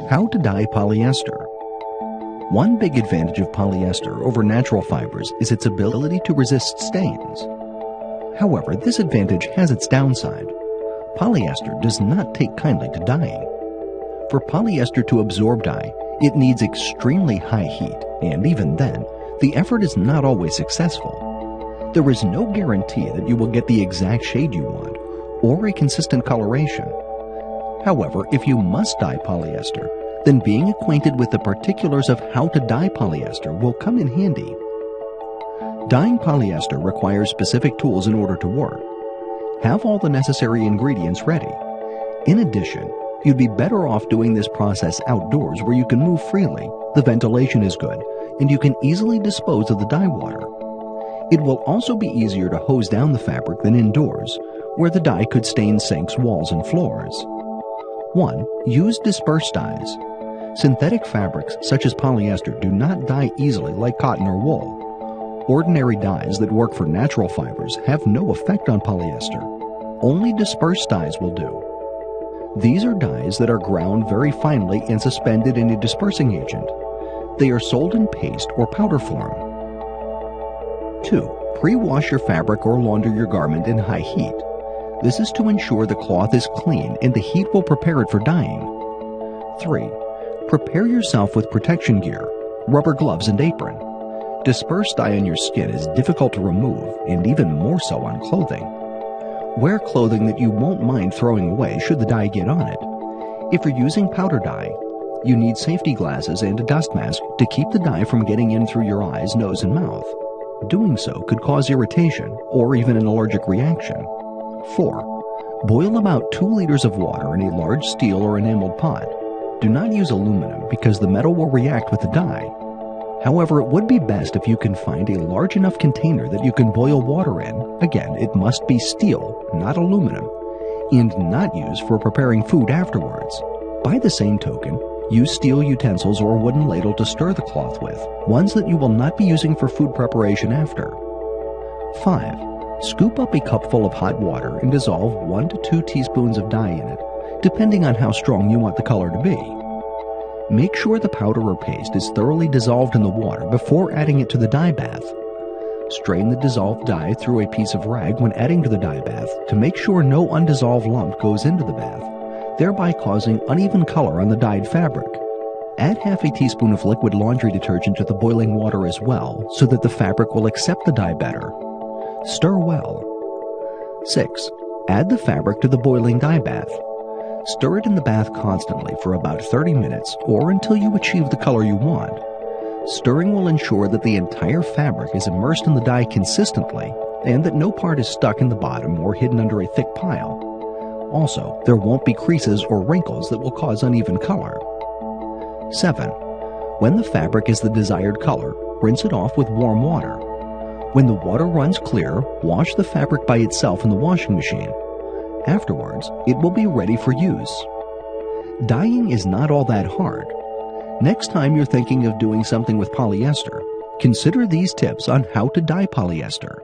How to dye polyester. One big advantage of polyester over natural fibers is its ability to resist stains. However, this advantage has its downside. Polyester does not take kindly to dyeing. For polyester to absorb dye, it needs extremely high heat, and even then, the effort is not always successful. There is no guarantee that you will get the exact shade you want, or a consistent coloration. However, if you must dye polyester, then being acquainted with the particulars of how to dye polyester will come in handy. Dyeing polyester requires specific tools in order to work. Have all the necessary ingredients ready. In addition, you'd be better off doing this process outdoors where you can move freely, the ventilation is good, and you can easily dispose of the dye water. It will also be easier to hose down the fabric than indoors, where the dye could stain sinks, walls, and floors. 1. Use disperse dyes. Synthetic fabrics such as polyester do not dye easily like cotton or wool. Ordinary dyes that work for natural fibers have no effect on polyester. Only disperse dyes will do. These are dyes that are ground very finely and suspended in a dispersing agent. They are sold in paste or powder form. 2. Pre-wash your fabric or launder your garment in high heat. This is to ensure the cloth is clean and the heat will prepare it for dyeing. 3. Prepare yourself with protection gear, rubber gloves and apron. Disperse dye on your skin is difficult to remove and even more so on clothing. Wear clothing that you won't mind throwing away should the dye get on it. If you're using powder dye, you need safety glasses and a dust mask to keep the dye from getting in through your eyes, nose, and mouth. Doing so could cause irritation or even an allergic reaction. 4. Boil about 2 liters of water in a large steel or enameled pot. Do not use aluminum because the metal will react with the dye. However, it would be best if you can find a large enough container that you can boil water in. Again, it must be steel, not aluminum, and not used for preparing food afterwards. By the same token, use steel utensils or wooden ladle to stir the cloth with, ones that you will not be using for food preparation after. 5. Scoop up a cupful of hot water and dissolve 1 to 2 teaspoons of dye in it, depending on how strong you want the color to be. Make sure the powder or paste is thoroughly dissolved in the water before adding it to the dye bath. Strain the dissolved dye through a piece of rag when adding to the dye bath to make sure no undissolved lump goes into the bath, thereby causing uneven color on the dyed fabric. Add half a teaspoon of liquid laundry detergent to the boiling water as well so that the fabric will accept the dye better. Stir well. 6. Add the fabric to the boiling dye bath. Stir it in the bath constantly for about 30 minutes or until you achieve the color you want. Stirring will ensure that the entire fabric is immersed in the dye consistently and that no part is stuck in the bottom or hidden under a thick pile. Also, there won't be creases or wrinkles that will cause uneven color. 7. When the fabric is the desired color, rinse it off with warm water. When the water runs clear, wash the fabric by itself in the washing machine. Afterwards, it will be ready for use. Dyeing is not all that hard. Next time you're thinking of doing something with polyester, consider these tips on how to dye polyester.